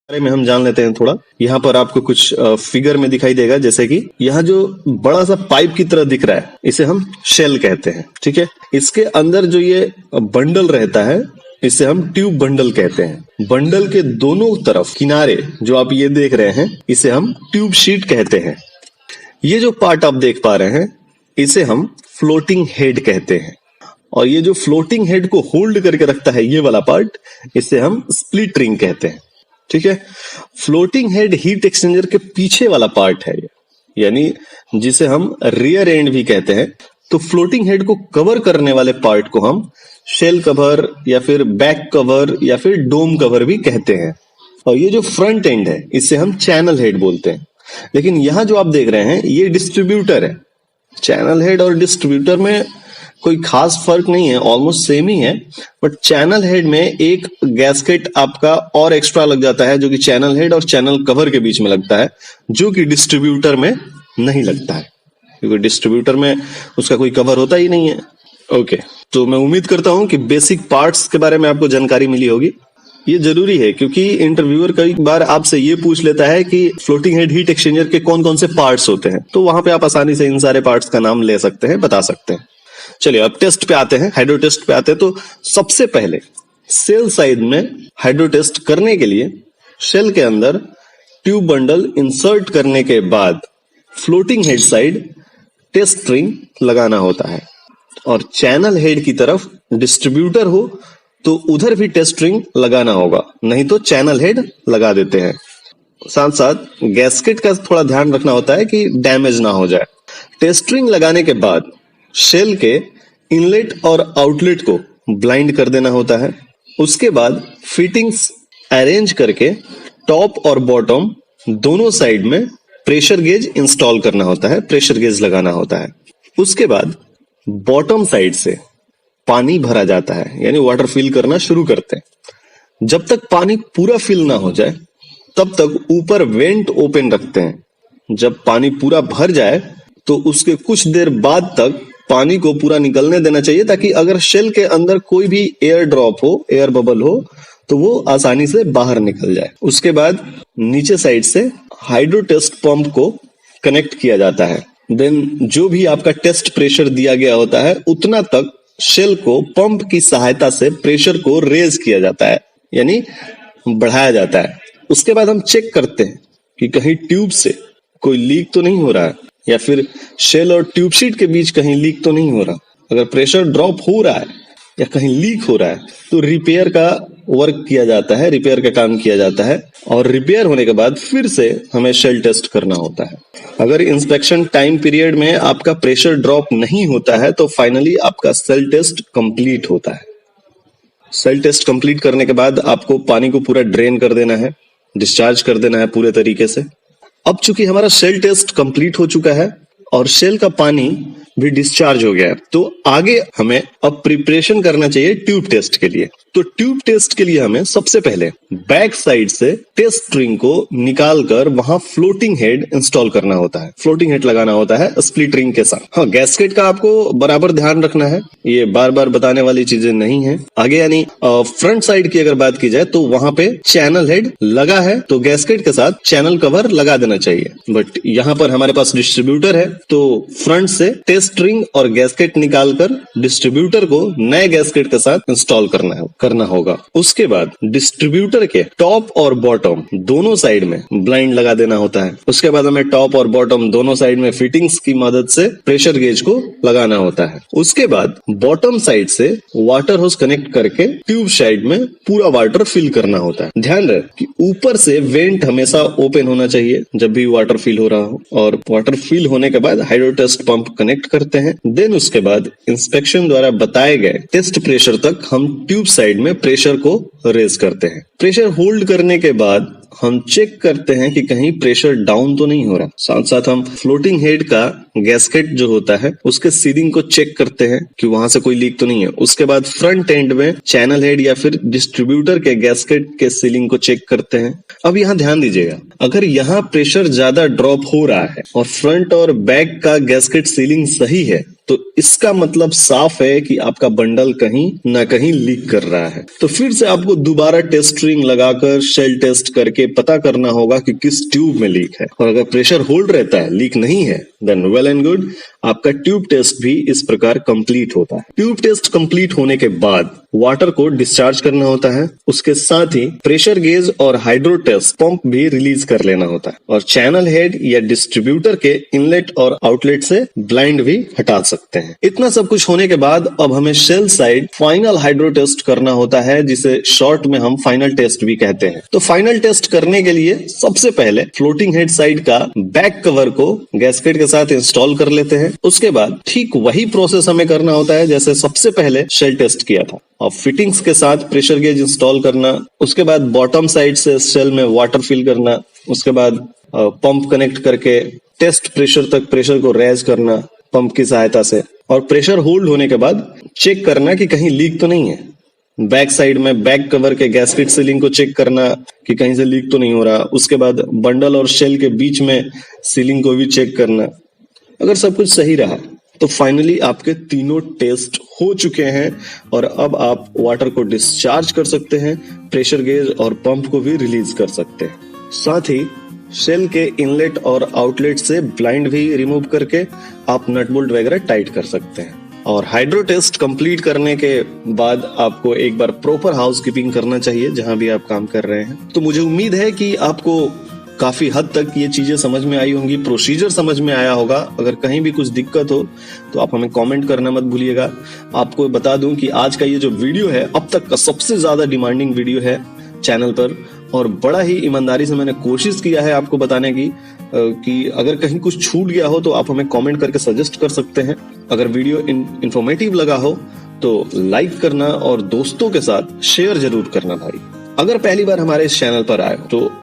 बारे में हम जान लेते हैं थोड़ा। यहाँ पर आपको कुछ फिगर में दिखाई देगा, जैसे कि यहाँ जो बड़ा सा पाइप की तरह दिख रहा है, इसे हम शेल कहते हैं। ठीक है, इसके अंदर जो ये बंडल रहता है, इसे हम ट्यूब बंडल कहते हैं। बंडल के दोनों तरफ किनारे जो आप ये देख रहे हैं, इसे हम ट्यूब शीट कहते हैं। ये जो पार्ट आप देख पा रहे हैं, इसे हम फ्लोटिंग हेड कहते हैं। और ये जो फ्लोटिंग हेड को होल्ड करके रखता है, ये वाला पार्ट, इसे हम स्प्लिट रिंग कहते हैं। ठीक है, फ्लोटिंग हेड हीट एक्सचेंजर के पीछे वाला पार्ट है, यानी जिसे हम रियर एंड भी कहते हैं। तो फ्लोटिंग हेड को कवर करने वाले पार्ट को हम शेल कवर या फिर बैक कवर या फिर डोम कवर भी कहते हैं। और ये जो फ्रंट एंड है, इसे हम चैनल हेड बोलते हैं। लेकिन यहां जो आप देख रहे हैं, ये डिस्ट्रीब्यूटर है। चैनल हेड और डिस्ट्रीब्यूटर में कोई खास फर्क नहीं है, ऑलमोस्ट सेम ही है। बट चैनल हेड में एक गैस्केट आपका और एक्स्ट्रा लग जाता है, जो कि चैनल हेड और चैनल कवर के बीच में लगता है, जो कि डिस्ट्रीब्यूटर में नहीं लगता है, क्योंकि डिस्ट्रीब्यूटर में उसका कोई कवर होता ही नहीं है। ओके, तो मैं उम्मीद करता हूं कि बेसिक पार्ट्स के बारे में आपको जानकारी मिली होगी। ये जरूरी है, क्योंकि इंटरव्यूअर कई बार आपसे ये पूछ लेता है कि फ्लोटिंग हेड हीट एक्सचेंजर के कौन कौन से पार्ट्स होते हैं, तो वहां पे आप आसानी से इन सारे पार्ट्स का नाम ले सकते हैं, बता सकते हैं। चलिए अब टेस्ट पे आते हैं, हाइड्रो टेस्ट पे आते हैं। तो सबसे पहले सेल साइड में हाइड्रो टेस्ट करने के लिए शेल के अंदर ट्यूब बंडल इंसर्ट करने के बाद floating head side test string लगाना होता है। और चैनल हेड की तरफ डिस्ट्रीब्यूटर हो तो उधर भी टेस्ट स्ट्रिंग लगाना होगा, नहीं तो चैनल हेड लगा देते हैं। साथ साथ गैस्केट का थोड़ा ध्यान रखना होता है कि डैमेज ना हो जाए। टेस्ट स्ट्रिंग लगाने के बाद शेल के इनलेट और आउटलेट को ब्लाइंड कर देना होता है। उसके बाद फिटिंग्स अरेंज करके टॉप और बॉटम दोनों साइड में प्रेशर गेज इंस्टॉल करना होता है, प्रेशर गेज लगाना होता है। उसके बाद बॉटम साइड से पानी भरा जाता है, यानी वाटर फिल करना शुरू करते हैं। जब तक पानी पूरा फिल ना हो जाए, तब तक ऊपर वेंट ओपन रखते हैं। जब पानी पूरा भर जाए तो उसके कुछ देर बाद तक पानी को पूरा निकलने देना चाहिए, ताकि अगर शेल के अंदर कोई भी एयर ड्रॉप हो, एयर बबल हो, तो वो आसानी से बाहर निकल जाए। उसके बाद नीचे साइड से हाइड्रो टेस्ट पंप को कनेक्ट किया जाता है। देन जो भी आपका टेस्ट प्रेशर दिया गया होता है, उतना तक शेल को पंप की सहायता से प्रेशर को रेज किया जाता है, यानी बढ़ाया जाता है। उसके बाद हम चेक करते हैं कि कहीं ट्यूब से कोई लीक तो नहीं हो रहा है, या फिर शेल और ट्यूब शीट के बीच कहीं लीक तो नहीं हो रहा। अगर प्रेशर ड्रॉप हो रहा है या कहीं लीक हो रहा है, तो रिपेयर का वर्क किया जाता है, रिपेयर का काम किया जाता है। और रिपेयर होने के बाद फिर से हमें शेल टेस्ट करना होता है। अगर इंस्पेक्शन टाइम पीरियड में आपका प्रेशर ड्रॉप नहीं होता है, तो फाइनली आपका सेल टेस्ट कंप्लीट होता है। सेल टेस्ट कंप्लीट करने के बाद आपको पानी को पूरा ड्रेन कर देना है, डिस्चार्ज कर देना है पूरे तरीके से। अब चूंकि हमारा शेल टेस्ट कंप्लीट हो चुका है और शेल का पानी भी डिस्चार्ज हो गया है, तो आगे हमें अब प्रिपरेशन करना चाहिए ट्यूब टेस्ट के लिए। तो ट्यूब टेस्ट के लिए हमें सबसे पहले बैक साइड से टेस्ट स्ट्रिंग को निकालकर वहां फ्लोटिंग हेड इंस्टॉल करना होता है, फ्लोटिंग हेड लगाना होता है स्प्लिट रिंग के साथ। हाँ, गैस्केट का आपको बराबर ध्यान रखना है, ये बार बार बताने वाली चीजें नहीं है। आगे यानी फ्रंट साइड की अगर बात की जाए, तो वहां पे चैनल हेड लगा है, तो गैस्केट के साथ चैनल कवर लगा देना चाहिए। बट यहाँ पर हमारे पास डिस्ट्रीब्यूटर है, तो फ्रंट से टेस्ट स्ट्रिंग और गैस्केट निकालकर डिस्ट्रीब्यूटर को नए गैस्केट के साथ इंस्टॉल करना होगा। उसके बाद डिस्ट्रीब्यूटर के टॉप और बॉटम दोनों साइड में ब्लाइंड लगा देना होता है। उसके बाद हमें टॉप और बॉटम दोनों साइड में फिटिंग्स की मदद से प्रेशर गेज को लगाना होता है। उसके बाद बॉटम साइड से वाटर होस कनेक्ट करके ट्यूब साइड में पूरा वाटर फिल करना होता है। ध्यान रहे कि ऊपर से वेंट हमेशा ओपन होना चाहिए जब भी वाटर फिल हो रहा हो। और वाटर फिल होने के बाद हाइड्रो टेस्ट पंप कनेक्ट करते हैं। देन उसके बाद इंस्पेक्शन द्वारा बताए गए टेस्ट प्रेशर तक हम ट्यूब साइड में प्रेशर को रेज करते हैं। प्रेशर होल्ड करने के बाद हम चेक करते हैं कि कहीं प्रेशर डाउन तो नहीं हो रहा। साथ साथ हम फ्लोटिंग हेड का गैस्केट जो होता है, उसके सीलिंग को चेक करते हैं कि वहां से कोई लीक तो नहीं है। उसके बाद फ्रंट एंड में चैनल हेड या फिर डिस्ट्रीब्यूटर के गैस्केट के सीलिंग को चेक करते हैं। अब यहाँ ध्यान दीजिएगा, अगर यहाँ प्रेशर ज्यादा ड्रॉप हो रहा है और फ्रंट और बैक का गैस्केट सीलिंग सही है, तो इसका मतलब साफ है कि आपका बंडल कहीं ना कहीं लीक कर रहा है। तो फिर से आपको दोबारा टेस्ट रिंग लगाकर शेल टेस्ट करके पता करना होगा कि किस ट्यूब में लीक है। और अगर प्रेशर होल्ड रहता है, लीक नहीं है, देन वेल एंड गुड, आपका ट्यूब टेस्ट भी इस प्रकार कंप्लीट होता है। ट्यूब टेस्ट कंप्लीट होने के बाद वाटर को डिस्चार्ज करना होता है। उसके साथ ही प्रेशर गेज और हाइड्रो टेस्ट पंप भी रिलीज कर लेना होता है। और चैनल हेड या डिस्ट्रीब्यूटर के इनलेट और आउटलेट से ब्लाइंड भी हटा सकते हैं। इतना सब कुछ होने के बाद अब हमें shell side final hydro test करना होता है, जिसे शॉर्ट में हम फाइनल टेस्ट भी कहते हैं। तो फाइनल टेस्ट करने के लिए सबसे पहले फ्लोटिंग हेड साइड का बैक कवर को गैस्केट के साथ इंस्टॉल कर लेते हैं। उसके बाद ठीक वही प्रोसेस हमें करना होता है जैसे सबसे पहले शेल टेस्ट किया था। और फिटिंग्स के साथ प्रेशर गेज इंस्टॉल करना, उसके बाद बॉटम साइड से शेल में वाटर फिल करना, उसके बाद पंप कनेक्ट करके टेस्ट प्रेशर तक प्रेशर को रेज करना पंप की सहायता से, और प्रेशर होल्ड होने के बाद चेक करना कि कहीं लीक तो नहीं है। बैक साइड में बैक कवर के गैस्केट सीलिंग को चेक करना कि कहीं से लीक तो नहीं हो रहा। उसके बाद बंडल और शेल के बीच में सीलिंग को भी चेक करना। अगर सब कुछ सही रहा तो फाइनली आपके तीनों टेस्ट हो चुके हैं और अब आप वाटर को डिस्चार्ज कर सकते हैं, प्रेशर गेज और पंप को भी रिलीज कर सकते हैं। साथ ही शेल के इनलेट और आउटलेट से ब्लाइंड भी रिमूव करके आप नट बोल्ट वगैरह टाइट कर सकते हैं। और हाइड्रो टेस्ट कंप्लीट करने के बाद आपको एक बार प्रॉपर हाउसकीपिंग करना चाहिए जहां भी आप काम कर रहे हैं। तो मुझे उम्मीद है कि आपको काफी हद तक ये चीजें समझ में आई होंगी, प्रोसीजर समझ में आया होगा। अगर कहीं भी कुछ दिक्कत हो तो आप हमें कमेंट करना मत भूलिएगा। आपको बता दूं कि आज का ये जो वीडियो है अब तक का सबसे ज्यादा डिमांडिंग वीडियो है चैनल पर, और बड़ा ही ईमानदारी से मैंने कोशिश किया है आपको बताने की कि अगर कहीं कुछ छूट गया हो तो आप हमें कमेंट करके सजेस्ट कर सकते हैं। अगर वीडियो इंफॉर्मेटिव लगा हो तो लाइक करना और दोस्तों के साथ शेयर जरूर करना भाई। अगर पहली बार हमारे इस चैनल पर आए तो